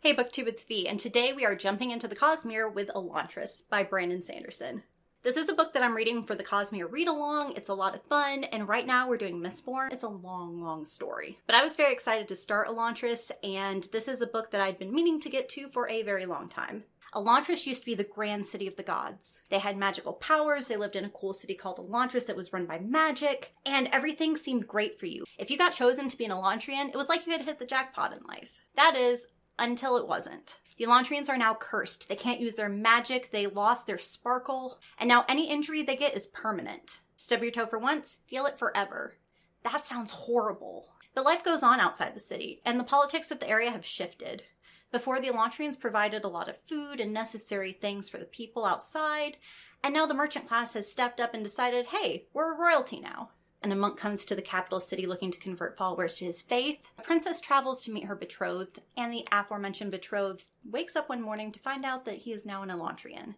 Hey BookTube, it's V, and today we are jumping into the Cosmere with Elantris by Brandon Sanderson. This is a book that I'm reading for the Cosmere read-along. It's a lot of fun, and right now we're doing Mistborn. It's a long story. But I was very excited to start Elantris, and this is a book that I'd been meaning to get to for a very long time. Elantris used to be the grand city of the gods. They had magical powers, they lived in a cool city called Elantris that was run by magic, and everything seemed great for you. If you got chosen to be an Elantrian, it was like you had hit the jackpot in life. That is, until it wasn't. The Elantrians are now cursed. They can't use their magic, they lost their sparkle, and now any injury they get is permanent. Stub your toe for once, feel it forever. That sounds horrible. But life goes on outside the city, and the politics of the area have shifted. Before, the Elantrians provided a lot of food and necessary things for the people outside, and now the merchant class has stepped up and decided, hey, we're royalty now. And a monk comes to the capital city looking to convert followers to his faith. A princess travels to meet her betrothed, and the aforementioned betrothed wakes up one morning to find out that he is now an Elantrian.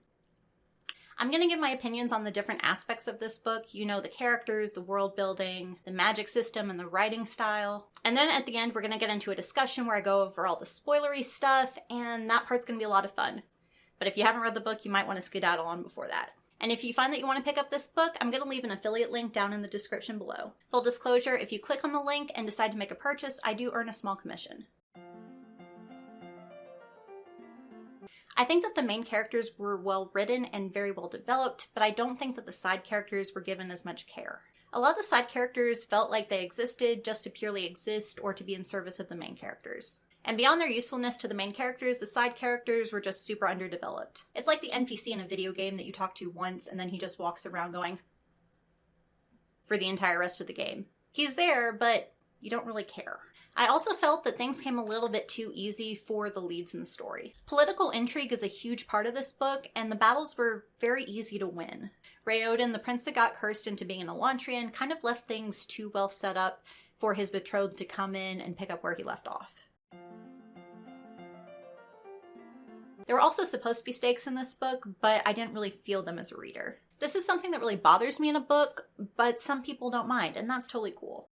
I'm going to give my opinions on the different aspects of this book. You know, the characters, the world building, the magic system, and the writing style. And then at the end, we're going to get into a discussion where I go over all the spoilery stuff, and that part's going to be a lot of fun. But if you haven't read the book, you might want to skedaddle on before that. And if you find that you want to pick up this book, I'm going to leave an affiliate link down in the description below. Full disclosure, if you click on the link and decide to make a purchase, I do earn a small commission. I think that the main characters were well written and very well developed, but I don't think that the side characters were given as much care. A lot of the side characters felt like they existed just to purely exist or to be in service of the main characters. And beyond their usefulness to the main characters, the side characters were just super underdeveloped. It's like the NPC in a video game that you talk to once and then he just walks around going for the entire rest of the game. He's there, but you don't really care. I also felt that things came a little bit too easy for the leads in the story. Political intrigue is a huge part of this book, and the battles were very easy to win. Raoden, the prince that got cursed into being an Elantrian, kind of left things too well set up for his betrothed to come in and pick up where he left off. There were also supposed to be stakes in this book, but I didn't really feel them as a reader. This is something that really bothers me in a book, but some people don't mind, and that's totally cool.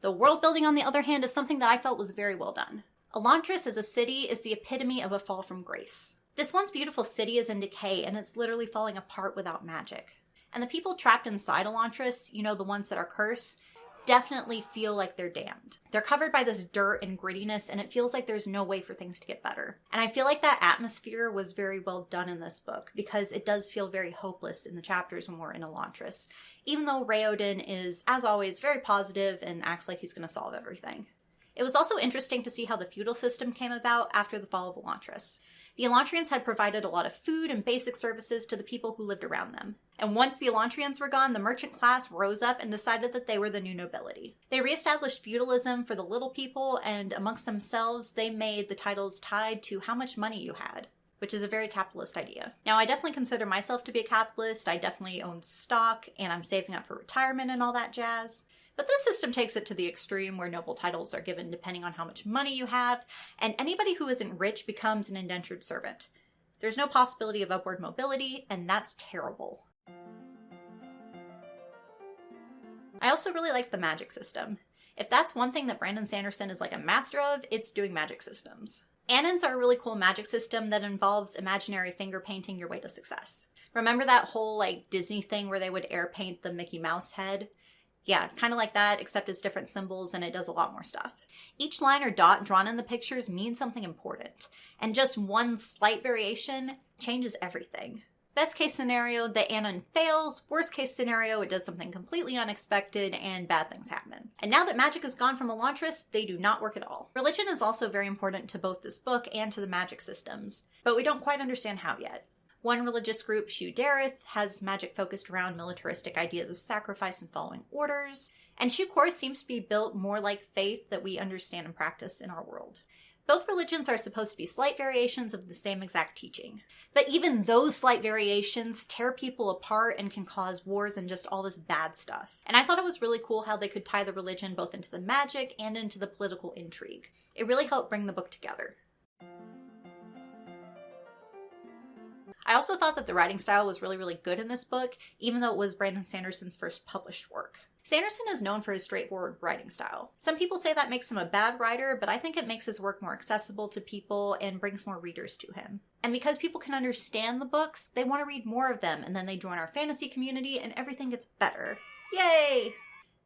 The world building, on the other hand, is something that I felt was very well done. Elantris as a city is the epitome of a fall from grace. This once beautiful city is in decay, and it's literally falling apart without magic. And the people trapped inside Elantris, you know, the ones that are cursed, definitely feel like they're damned. They're covered by this dirt and grittiness, and it feels like there's no way for things to get better. And I feel like that atmosphere was very well done in this book, because it does feel very hopeless in the chapters when we're in Elantris, even though Raoden is, as always, very positive and acts like he's going to solve everything. It was also interesting to see how the feudal system came about after the fall of Elantris. The Elantrians had provided a lot of food and basic services to the people who lived around them. And once the Elantrians were gone, the merchant class rose up and decided that they were the new nobility. They reestablished feudalism for the little people, and amongst themselves, they made the titles tied to how much money you had, which is a very capitalist idea. Now, I definitely consider myself to be a capitalist. I definitely own stock, and I'm saving up for retirement and all that jazz. But this system takes it to the extreme where noble titles are given depending on how much money you have, and anybody who isn't rich becomes an indentured servant. There's no possibility of upward mobility, and that's terrible. I also really like the magic system. If that's one thing that Brandon Sanderson is like a master of, it's doing magic systems. Annons are a really cool magic system that involves imaginary finger painting your way to success. Remember that whole like Disney thing where they would air paint the Mickey Mouse head? Yeah, kind of like that, except it's different symbols and it does a lot more stuff. Each line or dot drawn in the pictures means something important, and just one slight variation changes everything. Best case scenario, the Annon fails. Worst case scenario, it does something completely unexpected and bad things happen. And now that magic is gone from Elantris, they do not work at all. Religion is also very important to both this book and to the magic systems, but we don't quite understand how yet. One religious group, Shu Dereth, has magic focused around militaristic ideas of sacrifice and following orders, and Shu Koreth seems to be built more like faith that we understand and practice in our world. Both religions are supposed to be slight variations of the same exact teaching, but even those slight variations tear people apart and can cause wars and just all this bad stuff. And I thought it was really cool how they could tie the religion both into the magic and into the political intrigue. It really helped bring the book together. I also thought that the writing style was really good in this book, even though it was Brandon Sanderson's first published work. Sanderson is known for his straightforward writing style. Some people say that makes him a bad writer, but I think it makes his work more accessible to people and brings more readers to him. And because people can understand the books, they want to read more of them, and then they join our fantasy community and everything gets better. Yay!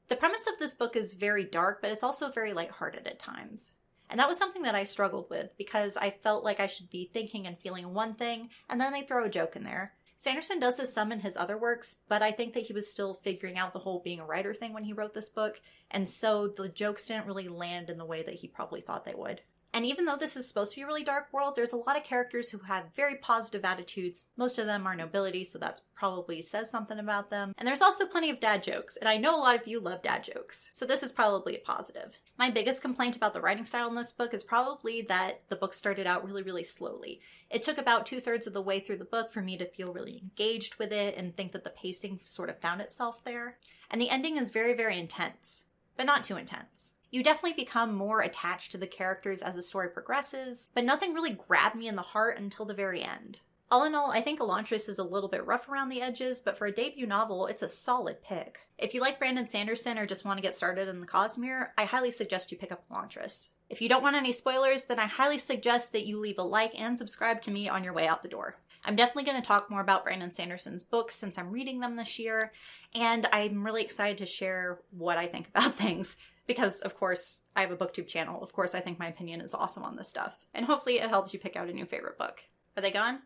The premise of this book is very dark, but it's also very lighthearted at times. And that was something that I struggled with because I felt like I should be thinking and feeling one thing, and then they throw a joke in there. Sanderson does this some in his other works, but I think that he was still figuring out the whole being a writer thing when he wrote this book, and so the jokes didn't really land in the way that he probably thought they would. And even though this is supposed to be a really dark world, there's a lot of characters who have very positive attitudes. Most of them are nobility, so that probably says something about them. And there's also plenty of dad jokes, and I know a lot of you love dad jokes, so this is probably a positive. My biggest complaint about the writing style in this book is probably that the book started out really, really slowly. It took about 2/3 of the way through the book for me to feel really engaged with it and think that the pacing sort of found itself there. And the ending is very, very intense, but not too intense. You definitely become more attached to the characters as the story progresses, but nothing really grabbed me in the heart until the very end. All in all, I think Elantris is a little bit rough around the edges, but for a debut novel, it's a solid pick. If you like Brandon Sanderson or just want to get started in the Cosmere, I highly suggest you pick up Elantris. If you don't want any spoilers, then I highly suggest that you leave a like and subscribe to me on your way out the door. I'm definitely going to talk more about Brandon Sanderson's books since I'm reading them this year, and I'm really excited to share what I think about things. Because, of course, I have a booktube channel. Of course, I think my opinion is awesome on this stuff. And hopefully it helps you pick out a new favorite book. Are they gone?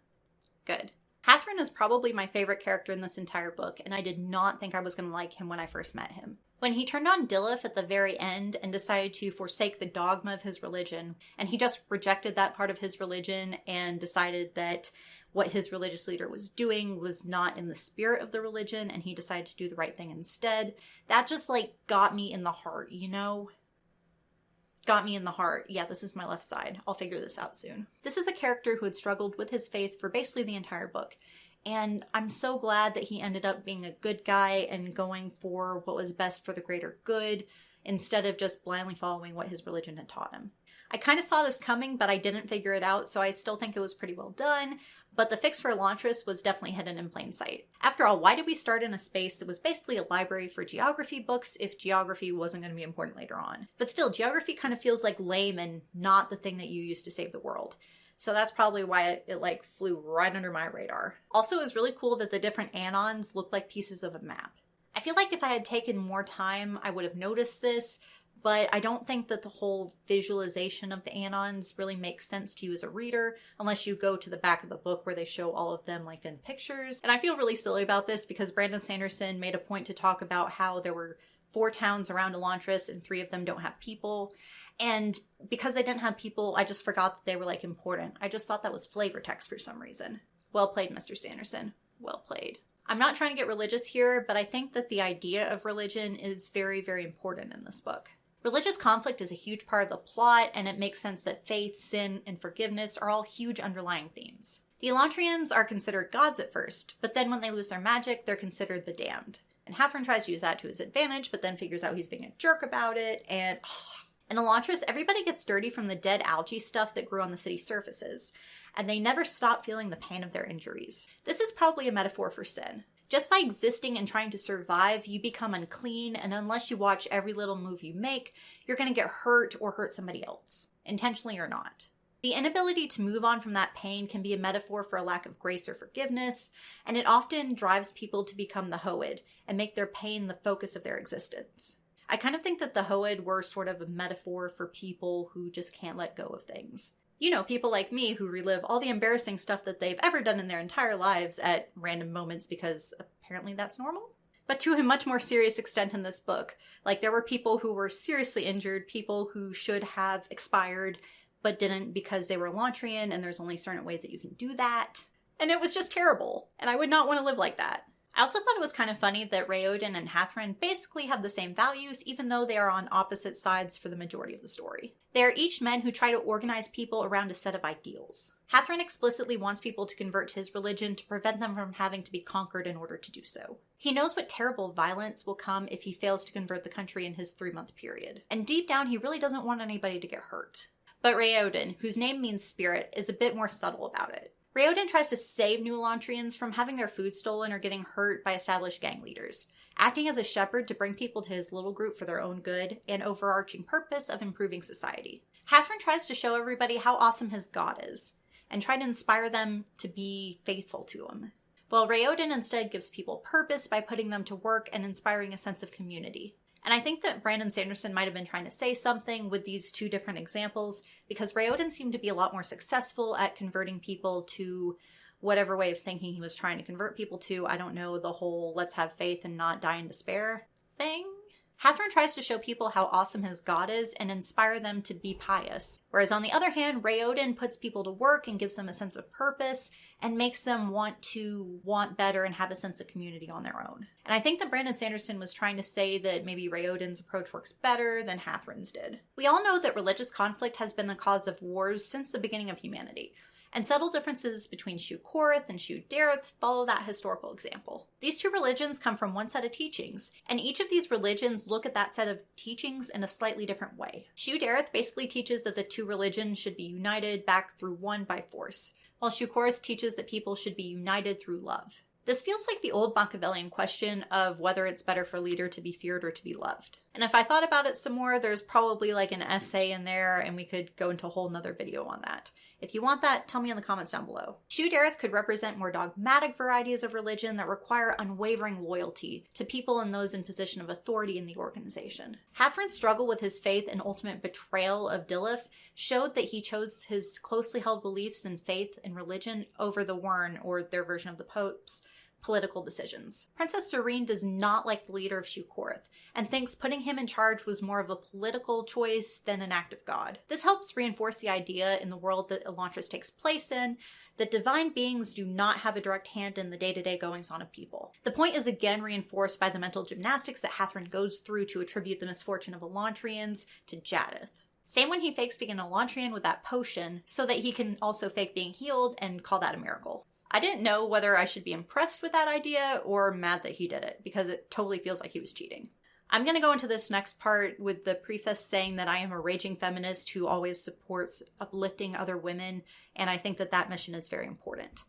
Good. Hrathen is probably my favorite character in this entire book, and I did not think I was going to like him when I first met him. When he turned on Dilith at the very end and decided to forsake the dogma of his religion, and he just rejected that part of his religion and decided that what his religious leader was doing was not in the spirit of the religion, and he decided to do the right thing instead. That just, got me in the heart, you know? Got me in the heart. Yeah, this is my left side. I'll figure this out soon. This is a character who had struggled with his faith for basically the entire book, and I'm so glad that he ended up being a good guy and going for what was best for the greater good, instead of just blindly following what his religion had taught him. I kind of saw this coming, but I didn't figure it out, so I still think it was pretty well done. But the fix for Elantris was definitely hidden in plain sight. After all, why did we start in a space that was basically a library for geography books if geography wasn't going to be important later on? But still, geography kind of feels like lame and not the thing that you use to save the world. So that's probably why it flew right under my radar. Also, it was really cool that the different anons look like pieces of a map. I feel like if I had taken more time, I would have noticed this, but I don't think that the whole visualization of the anons really makes sense to you as a reader unless you go to the back of the book where they show all of them in pictures. And I feel really silly about this because Brandon Sanderson made a point to talk about how there were 4 towns around Elantris and 3 of them don't have people. And because they didn't have people, I just forgot that they were important. I just thought that was flavor text for some reason. Well played, Mr. Sanderson. Well played. I'm not trying to get religious here, but I think that the idea of religion is very, very important in this book. Religious conflict is a huge part of the plot, and it makes sense that faith, sin, and forgiveness are all huge underlying themes. The Elantrians are considered gods at first, but then when they lose their magic, they're considered the damned. And Hrathen tries to use that to his advantage, but then figures out he's being a jerk about it, and in Elantris, everybody gets dirty from the dead algae stuff that grew on the city surfaces, and they never stop feeling the pain of their injuries. This is probably a metaphor for sin. Just by existing and trying to survive, you become unclean, and unless you watch every little move you make, you're going to get hurt or hurt somebody else, intentionally or not. The inability to move on from that pain can be a metaphor for a lack of grace or forgiveness, and it often drives people to become the Hoed and make their pain the focus of their existence. I kind of think that the Hoed were sort of a metaphor for people who just can't let go of things. You know, people like me who relive all the embarrassing stuff that they've ever done in their entire lives at random moments because apparently that's normal. But to a much more serious extent in this book. There were people who were seriously injured, people who should have expired, but didn't because they were Elantrian, and there's only certain ways that you can do that. And it was just terrible, and I would not want to live like that. I also thought it was kind of funny that Raoden and Hrathen basically have the same values, even though they are on opposite sides for the majority of the story. They are each men who try to organize people around a set of ideals. Hrathen explicitly wants people to convert to his religion to prevent them from having to be conquered in order to do so. He knows what terrible violence will come if he fails to convert the country in his 3-month period. And deep down, he really doesn't want anybody to get hurt. But Raoden, whose name means spirit, is a bit more subtle about it. Raoden tries to save new Elantrians from having their food stolen or getting hurt by established gang leaders, acting as a shepherd to bring people to his little group for their own good and overarching purpose of improving society. Hrathen tries to show everybody how awesome his god is, and try to inspire them to be faithful to him. While Raoden instead gives people purpose by putting them to work and inspiring a sense of community. And I think that Brandon Sanderson might have been trying to say something with these two different examples, because Raoden seemed to be a lot more successful at converting people to whatever way of thinking he was trying to convert people to. I don't know, the whole let's have faith and not die in despair thing. Hrathen tries to show people how awesome his god is and inspire them to be pious. Whereas on the other hand, Raoden puts people to work and gives them a sense of purpose and makes them want better and have a sense of community on their own. And I think that Brandon Sanderson was trying to say that maybe Raoden's approach works better than Hrathren's did. We all know that religious conflict has been the cause of wars since the beginning of humanity. And subtle differences between Shu Koreth and Shu Dereth follow that historical example. These two religions come from one set of teachings, and each of these religions look at that set of teachings in a slightly different way. Shu Dereth basically teaches that the two religions should be united back through one by force, while Shu Koreth teaches that people should be united through love. This feels like the old Machiavellian question of whether it's better for a leader to be feared or to be loved. And if I thought about it some more, there's probably like an essay in there and we could go into a whole nother video on that. If you want that, tell me in the comments down below. Shu Dereth could represent more dogmatic varieties of religion that require unwavering loyalty to people and those in position of authority in the organization. Hrathren's struggle with his faith and ultimate betrayal of Dilith showed that he chose his closely held beliefs and faith and religion over the Wyrn, or their version of the Pope's, political decisions. Princess Serene does not like the leader of Shu Koreth, and thinks putting him in charge was more of a political choice than an act of God. This helps reinforce the idea in the world that Elantris takes place in, that divine beings do not have a direct hand in the day-to-day goings-on of people. The point is again reinforced by the mental gymnastics that Hrathen goes through to attribute the misfortune of Elantrians to Jadeth. Same when he fakes being an Elantrian with that potion, so that he can also fake being healed and call that a miracle. I didn't know whether I should be impressed with that idea or mad that he did it, because it totally feels like he was cheating. I'm going to go into this next part with the preface saying that I am a raging feminist who always supports uplifting other women, and I think that that mission is very important.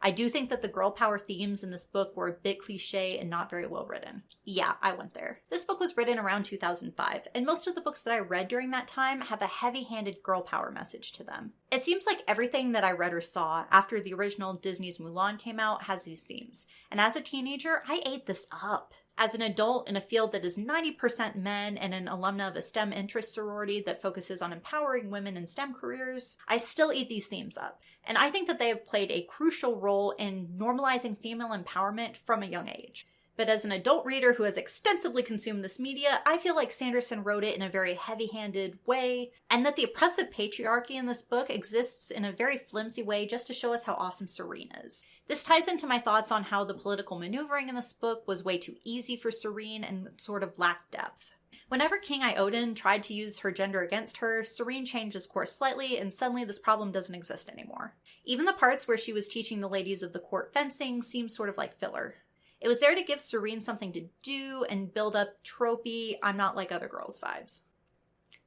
I do think that the girl power themes in this book were a bit cliche and not very well written. Yeah, I went there. This book was written around 2005, and most of the books that I read during that time have a heavy-handed girl power message to them. It seems like everything that I read or saw after the original Disney's Mulan came out has these themes, and as a teenager, I ate this up. As an adult in a field that is 90% men and an alumna of a STEM interest sorority that focuses on empowering women in STEM careers, I still eat these themes up. And I think that they have played a crucial role in normalizing female empowerment from a young age. But as an adult reader who has extensively consumed this media, I feel like Sanderson wrote it in a very heavy-handed way, and that the oppressive patriarchy in this book exists in a very flimsy way just to show us how awesome Serene is. This ties into my thoughts on how the political maneuvering in this book was way too easy for Serene and sort of lacked depth. Whenever King Raoden tried to use her gender against her, Serene changed his course slightly, and suddenly this problem doesn't exist anymore. Even the parts where she was teaching the ladies of the court fencing seem sort of like filler. It was there to give Serene something to do and build up tropey, I'm not like other girls vibes.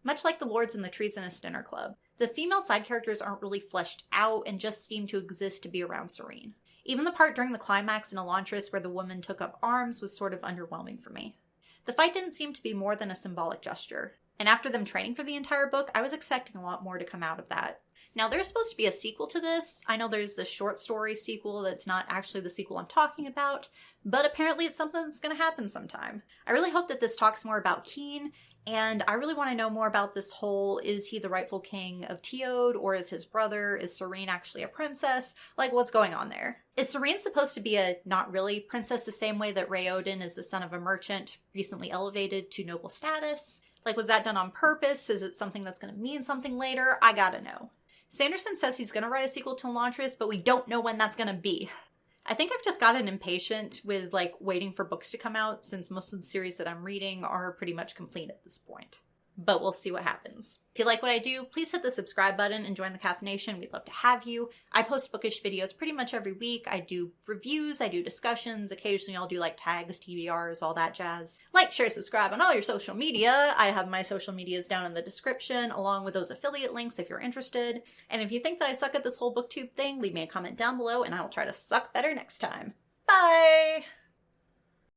Much like the Lords and the Treasonous Dinner Club, the female side characters aren't really fleshed out and just seem to exist to be around Serene. Even the part during the climax in Elantris where the woman took up arms was sort of underwhelming for me. The fight didn't seem to be more than a symbolic gesture, and after them training for the entire book, I was expecting a lot more to come out of that. Now, there's supposed to be a sequel to this. I know there's the short story sequel that's not actually the sequel I'm talking about, but apparently it's something that's going to happen sometime. I really hope that this talks more about Keen, and I really want to know more about this whole, is he the rightful king of Teod, or is his brother? Is Serene actually a princess? Like, what's going on there? Is Serene supposed to be a not really princess the same way that Raoden is the son of a merchant recently elevated to noble status? Like, was that done on purpose? Is it something that's going to mean something later? I gotta know. Sanderson says he's going to write a sequel to Elantris, but we don't know when that's going to be. I think I've just gotten impatient with waiting for books to come out, since most of the series that I'm reading are pretty much complete at this point. but we'll see what happens. If you like what I do, please hit the subscribe button and join the caffeination. We'd love to have you. I post bookish videos pretty much every week. I do reviews, I do discussions. Occasionally I'll do like tags, TBRs, all that jazz. Like, share, subscribe on all your social media. I have my social medias down in the description, along with those affiliate links if you're interested. And if you think that I suck at this whole booktube thing, leave me a comment down below and I will try to suck better next time. Bye!